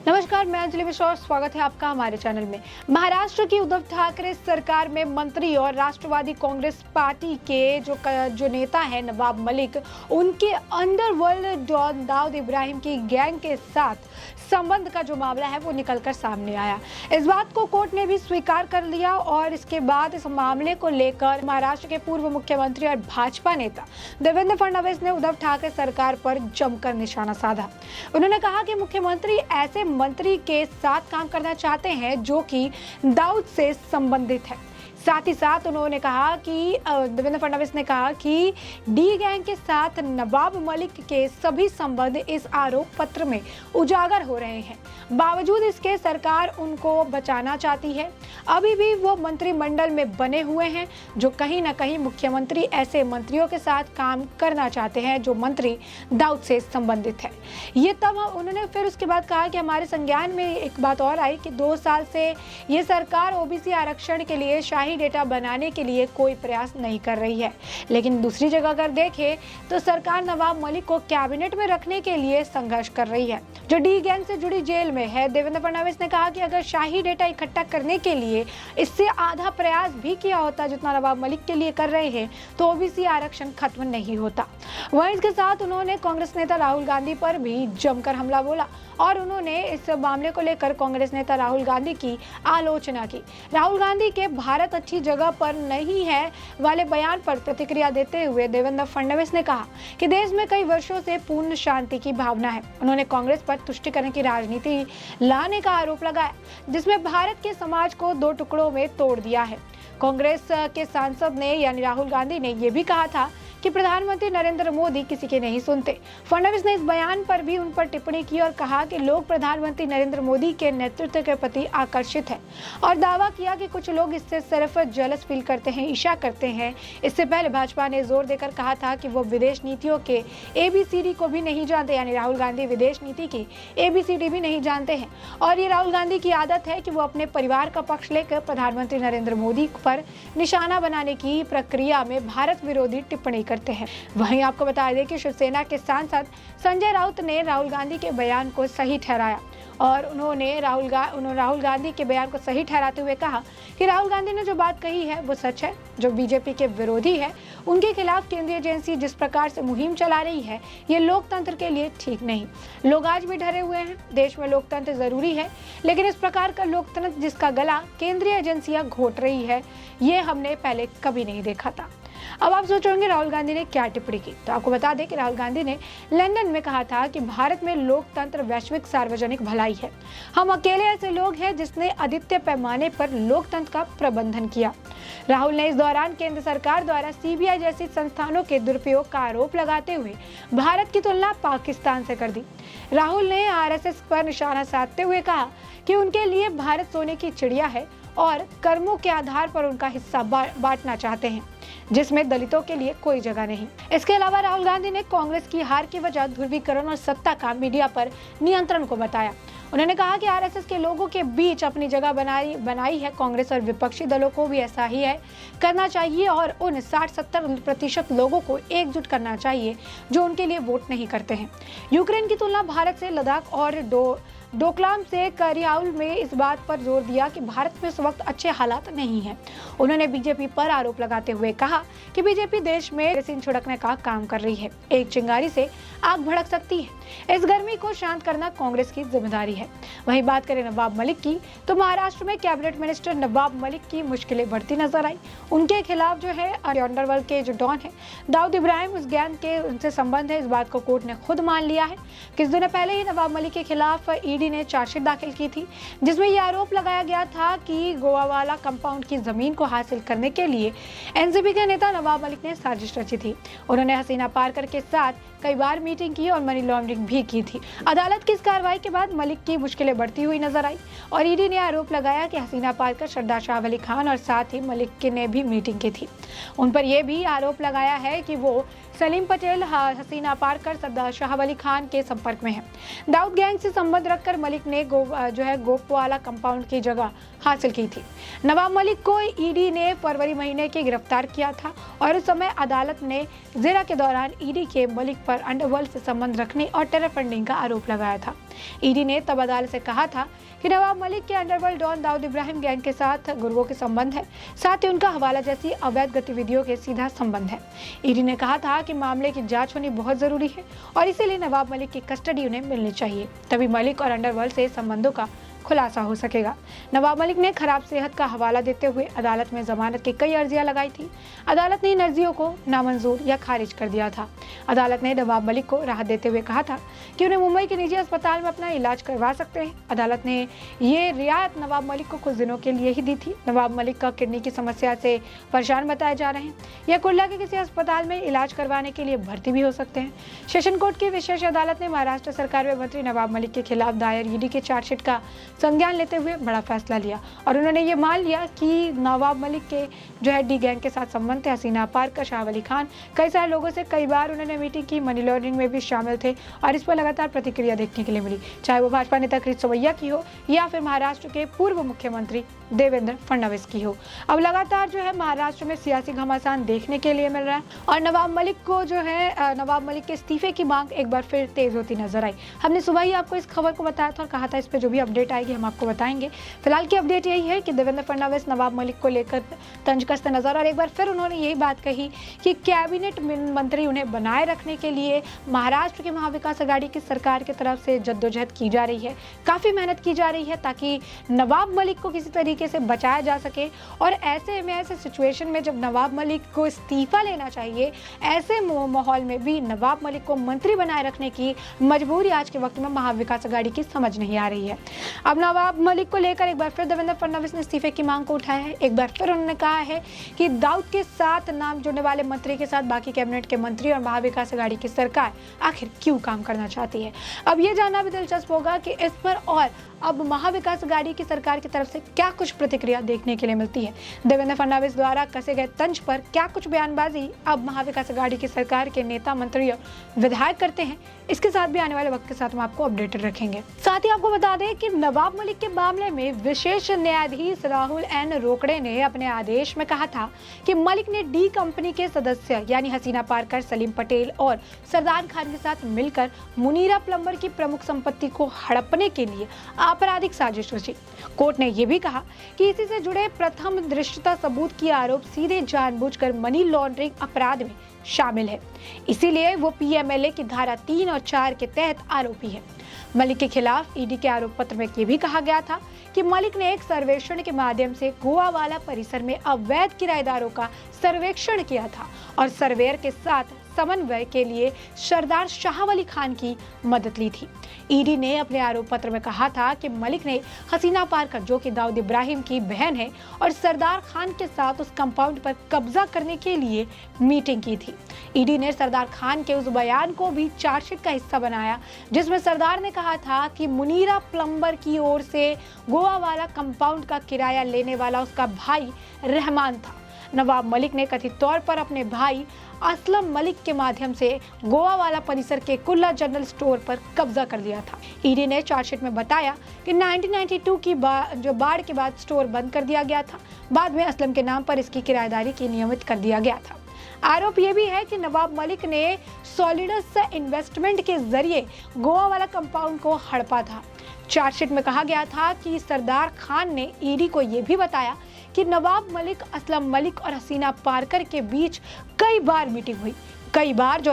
नमस्कार, मैं अंजलि मिश्रा और स्वागत है आपका हमारे चैनल में। महाराष्ट्र की उद्धव ठाकरे सरकार में मंत्री और राष्ट्रवादी कांग्रेस पार्टी के जो नेता है नवाब मलिक, उनके अंडरवर्ल्ड डॉन दाऊद इब्राहिम की गैंग के साथ संबंध का जो मामला है वो निकलकर सामने आया। इस बात को कोर्ट ने भी स्वीकार कर लिया और इसके बाद इस मामले को लेकर महाराष्ट्र के पूर्व मुख्यमंत्री और भाजपा नेता देवेंद्र फडणवीस ने उद्धव ठाकरे सरकार पर जमकर निशाना साधा। उन्होंने कहा कि मुख्यमंत्री ऐसे मंत्री के साथ काम करना चाहते हैं जो कि दाऊद से संबंधित है। साथ ही साथ उन्होंने कहा कि देवेंद्र फडणवीस ने कहा कि डी गैंग के साथ नवाब मलिक के सभी संबंध इस आरोप पत्र में उजागर हो रहे हैं। बावजूद इसके सरकार उनको बचाना चाहती है। अभी भी वो मंत्रिमंडल में बने हुए हैं जो कहीं ना कहीं मुख्यमंत्री ऐसे मंत्रियों के साथ काम करना चाहते हैं जो मंत्री दाऊद से संबंधित है। ये तब उन्होंने फिर उसके बाद कहा कि हमारे संज्ञान में एक बात और आई कि 2 साल से ये सरकार ओबीसी आरक्षण के लिए शाही डेटा बनाने के लिए कोई प्रयास नहीं कर रही है, लेकिन दूसरी जगह अगर देखें तो सरकार नवाब मलिक को कैबिनेट में रखने के लिए संघर्ष कर रही है जो डी गैंग से जुड़ी जेल में है। देवेंद्र फडणवीस ने कहा कि अगर शाही डेटा इकट्ठा करने के लिए इससे आधा प्रयास भी किया होता जितना नवाब मलिक के लिए कर रहे हैं तो ओबीसी आरक्षण खत्म नहीं होता। वहीं इसके साथ उन्होंने कांग्रेस नेता राहुल गांधी पर भी जमकर हमला बोला और उन्होंने इस मामले को लेकर कांग्रेस नेता राहुल गांधी की आलोचना की। राहुल गांधी के भारत अच्छी जगह पर नहीं है वाले बयान पर प्रतिक्रिया देते हुए देवेंद्र फडणवीस ने कहा कि देश में कई वर्षों से पूर्ण शांति की भावना है। उन्होंने कांग्रेस पर तुष्टीकरण की राजनीति लाने का आरोप लगाया जिसमें भारत के समाज को 2 टुकड़ों में तोड़ दिया है। कांग्रेस के सांसद ने यानी राहुल गांधी ने यह भी कहा था कि प्रधानमंत्री नरेंद्र मोदी किसी के नहीं सुनते। फडणवीस ने इस बयान पर भी उन पर टिप्पणी की और कहा कि लोग प्रधानमंत्री नरेंद्र मोदी के नेतृत्व के प्रति आकर्षित हैं और दावा किया कि कुछ लोग इससे सिर्फ जेलस फील करते हैं, ईर्ष्या करते हैं। इससे पहले भाजपा ने जोर देकर कहा था कि वो विदेश नीतियों के ABCD को भी नहीं जानते, यानी राहुल गांधी विदेश नीति की ABCD भी नहीं जानते हैं और ये राहुल गांधी की आदत है कि वो अपने परिवार का पक्ष लेकर प्रधानमंत्री नरेंद्र मोदी पर निशाना बनाने की प्रक्रिया में भारत विरोधी टिप्पणी करते हैं। वहीं आपको बता दें कि शिवसेना के सांसद संजय राउत ने राहुल गांधी के बयान को सही ठहराया और उन्होंने राहुल गांधी के बयान को सही ठहराते हुए कहा कि राहुल गांधी ने जो बात कही है वो सच है। जो बीजेपी के विरोधी है उनके खिलाफ केंद्रीय एजेंसी जिस प्रकार से मुहिम चला रही है ये लोकतंत्र के लिए ठीक नहीं। लोग आज भी डरे हुए हैं। देश में लोकतंत्र जरूरी है, लेकिन इस प्रकार का लोकतंत्र जिसका गला केंद्रीय एजेंसियां घोट रही है ये हमने पहले कभी नहीं देखा था। अब आप सोच रहे होंगे राहुल गांधी ने क्या टिप्पणी की, तो आपको बता दें कि राहुल गांधी ने लंदन में कहा था कि भारत में लोकतंत्र वैश्विक सार्वजनिक भलाई है। हम अकेले ऐसे लोग हैं जिसने अद्वितीय पैमाने पर लोकतंत्र का प्रबंधन किया। राहुल ने इस दौरान केंद्र सरकार द्वारा CBI जैसी संस्थानों के दुरुपयोग का आरोप लगाते हुए भारत की तुलना पाकिस्तान से कर दी। राहुल ने RSS पर निशाना साधते हुए कहा कि उनके लिए भारत सोने की चिड़िया है और कर्मों के आधार पर उनका हिस्सा बांटना चाहते हैं जिसमें दलितों के लिए कोई जगह नहीं। इसके अलावा राहुल गांधी ने कांग्रेस की हार की वजह ध्रुवीकरण और सत्ता का मीडिया पर नियंत्रण को बताया। उन्होंने कहा कि RSS के लोगों के बीच अपनी जगह बनाई है। कांग्रेस और विपक्षी दलों को भी ऐसा ही है करना चाहिए और उन 60-70% लोगों को एकजुट करना चाहिए जो उनके लिए वोट नहीं करते हैं। यूक्रेन की तुलना भारत से लद्दाख और डोकलाम से कर राहुल में इस बात पर जोर दिया कि भारत में इस वक्त अच्छे हालात नहीं हैं। उन्होंने बीजेपी पर आरोप लगाते हुए कहा कि बीजेपी देश में केरोसिन छिड़कने का काम कर रही है। एक चिंगारी से आग भड़क सकती है। इस गर्मी को शांत करना कांग्रेस की जिम्मेदारी है। वहीं बात करें नवाब मलिक की, तो महाराष्ट्र में कैबिनेट मिनिस्टर नवाब मलिक की मुश्किलें बढ़ती नजर आई। उनके खिलाफ जो है अंडरवर्ल्ड के जो डॉन है दाऊद इब्राहिम, उस गैंग के उनसे संबंध है। इस बात को कोर्ट ने खुद मान लिया है। कुछ दिनों पहले ही नवाब मलिक के खिलाफ ईडी ने चार्जशीट दाखिल की थी जिसमें यह आरोप लगाया गया था कि गोवावाला कंपाउंड की जमीन को हासिल करने के लिए एनसीपी के नेता नवाब मलिक ने साजिश रची थी। उन्होंने हसीना पारकर के साथ कई बार मीटिंग की और मनी लॉन्ड्रिंग भी की थी। अदालत की इस कार्रवाई के बाद मलिक की मुश्किलें बढ़ती हुई नजर आई और ईडी ने आरोप लगाया कि हसीना पारकर, श्रद्धा शाह अली खान और साथ ही मलिक ने भी मीटिंग की थी। उन पर यह भी आरोप लगाया है कि वो सलीम पटेल, हसीना पारकर, सरदार शाह अली खान के संपर्क में है। दाऊद गैंग से संबंध रखकर मलिक ने गोपवाला कंपाउंड की जगह हासिल की थी। नवाब मलिक को ईडी ने फरवरी महीने के गिरफ्तार किया था और उस समय अदालत ने जेरा के दौरान ईडी के मलिक पर अंडरवर्ल्ड से संबंध रखने और टेरर फंडिंग का आरोप लगाया था। ईडी ने तब अदालत से कहा था कि नवाब मलिक के underworld don Dawood Ibrahim gang के साथ गुर्गों के संबंध है, साथ ही उनका हवाला जैसी अवैध गतिविधियों के सीधा संबंध है। ईडी ने कहा था कि मामले की जांच होनी बहुत जरूरी है और इसीलिए नवाब मलिक की कस्टडी उन्हें मिलनी चाहिए, तभी मलिक और अंडरवर्ल्ड से संबंधों का खुलासा हो सकेगा। नवाब मलिक ने खराब सेहत का हवाला देते हुए अदालत में जमानत की कई अर्जियां लगाई थी। अदालत ने इन अर्जियों को नामंजूर या खारिज कर दिया था। अदालत ने नवाब मलिक को राहत देते हुए कहा था कि उन्हें मुंबई के निजी अस्पताल में अपना इलाज करवा सकते हैं। अदालत ने ये रियायत नवाब मलिक को कुछ दिनों के लिए ही दी थी। नवाब मलिक का किडनी की समस्या से परेशान बताए जा रहे हैं। यह कुर्ला के किसी अस्पताल में इलाज करवाने के लिए भर्ती भी हो सकते हैं। सेशन कोर्ट की विशेष अदालत ने महाराष्ट्र सरकार में मंत्री नवाब मलिक के खिलाफ दायर ईडी के चार्जशीट का संज्ञान लेते हुए बड़ा फैसला लिया और उन्होंने ये मान लिया कि नवाब मलिक के डी गैंग के साथ संबंध थे। हसीना पारकर, शाह अली खान, कई सारे लोगों से कई बार उन्होंने मीटिंग की, मनी लॉन्ड्रिंग में भी शामिल थे और इस पर लगातार प्रतिक्रिया देखने के लिए मिली, चाहे वो भाजपा नेता कृष्ण सवैया की हो या फिर महाराष्ट्र के पूर्व मुख्यमंत्री देवेंद्र फडणवीस की हो। अब लगातार महाराष्ट्र में सियासी घमासान देखने के लिए मिल रहा है और नवाब मलिक के इस्तीफे की मांग एक बार फिर तेज होती नजर आई। हमने सुबह ही आपको इस खबर को बताया था और कहा था इस पे जो भी अपडेट आएगी हम आपको बताएंगे। फिलहाल की अपडेट यही है कि देवेंद्र फडणवीस नवाब मलिक को लेकर तंज कसते नजर और एक बार फिर उन्होंने यही बात कही कि कैबिनेट मंत्री उन्हें बनाए रखने के लिए महाराष्ट्र के महाविकास आघाड़ी की सरकार की तरफ से जद्दोजहद की जा रही है, काफी मेहनत की जा रही है ताकि नवाब मलिक को किसी तरीके से बचाया जा सके। और ऐसे सिचुएशन में जब नवाब मलिक को इस्तीफा लेना चाहिए, ऐसे माहौल में भी नवाब मलिक को मंत्री बनाए रखने की मजबूरी आज के वक्त में महाविकास आघाड़ी की समझ नहीं आ रही है। अब नवाब मलिक को लेकर एक बार फिर देवेंद्र फडणवीस ने इस्तीफे की मांग को उठाया है। एक बार फिर उन्होंने कहा है कि दाऊद के साथ नाम जुड़ने वाले मंत्री के साथ बाकी कैबिनेट के मंत्री और महाविकास आघाड़ी की सरकार आखिर क्यों काम करना चाहती है। अब ये जानना भी दिलचस्प होगा कि इस पर और अब महाविकास आघाड़ी की सरकार की तरफ से क्या कुछ प्रतिक्रिया देखने के लिए मिलती है। देवेंद्र फडणवीस द्वारा कसे गए तंज पर क्या कुछ बयानबाजी अब महाविकास आघाड़ी की सरकार के नेता, मंत्री और विधायक करते हैं, इसके साथ भी आने वाले वक्त के साथ हम आपको अपडेटेड रखेंगे। साथ ही आपको बता दें कि नवाब मलिक के मामले में विशेष न्यायाधीश राहुल एन रोकड़े ने अपने आदेश में कहा था कि मलिक ने डी कंपनी के सदस्य यानी हसीना पारकर, सलीम पटेल और सरदार खान के साथ मिलकर मुनीरा प्लम्बर की प्रमुख संपत्ति को हड़पने के लिए आपराधिक साजिश रची। कोर्ट ने यह भी कहा कि इसी से जुड़े प्रथम दृष्टता सबूत की आरोप सीधे जानबूझकर मनी लॉन्ड्रिंग अपराध में शामिल है, इसीलिए वो पीएमएलए की धारा 3 और 4 के तहत आरोपी है। मलिक के खिलाफ ईडी के आरोप पत्र में यह भी कहा गया था कि मलिक ने एक सर्वेक्षण के माध्यम से गोवावाला परिसर में अवैध किराएदारों का सर्वेक्षण किया था और सर्वेयर के साथ समन्वय के लिए सरदार शाह अली खान की मदद ली थी। ईडी ने अपने आरोप पत्र में कहा था कि मलिक ने हसीना पारकर, जो कि दाऊद इब्राहिम की बहन है, और सरदार खान के साथ उस कंपाउंड पर कब्जा करने के लिए मीटिंग की थी। ईडी ने सरदार खान के उस बयान को भी चार्जशीट का हिस्सा बनाया जिसमें सरदार ने कहा था कि मुनीरा प्लम्बर की ओर से गोवा वाला कंपाउंड का किराया लेने वाला उसका भाई रहमान था। नवाब मलिक ने कथित तौर पर अपने भाई असलम मलिक के माध्यम से गोवा वाला परिसर के कुल्ला जनरल स्टोर पर कब्जा कर लिया था। ईडी ने चार्जशीट में बताया कि 1992 की बाढ़ के बाद स्टोर बंद कर दिया गया था। बाद में असलम के नाम पर इसकी किराएदारी की नियमित कर दिया गया था। आरोप यह भी है कि नवाब मलिक ने सॉलिडस इन्वेस्टमेंट के जरिए गोवा वाला कंपाउंड को हड़पा था। चार्जशीट में कहा गया था कि सरदार खान ने ईडी को यह भी बताया कि नवाब मलिक, असलम मलिक और हसीना पारकर के बीच कई बार मीटिंग हुई, कई बार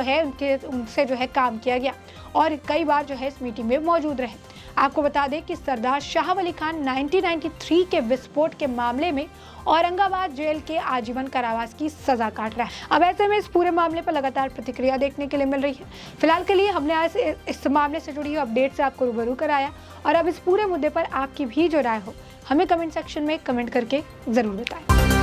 उनसे काम किया गया और कई बार इस मीटिंग में मौजूद रहे। आपको बता दें कि सरदार शाह अली खान 1993 के विस्फोट के मामले में औरंगाबाद जेल के आजीवन कारावास की सजा काट रहा है। अब ऐसे में इस पूरे मामले पर लगातार प्रतिक्रिया देखने के लिए मिल रही है। फिलहाल के लिए हमने आज इस मामले से जुड़ी हुई अपडेट से आपको रूबरू कराया और अब इस पूरे मुद्दे पर आपकी भी जो राय हो हमें कमेंट सेक्शन में कमेंट करके जरूर बताएं।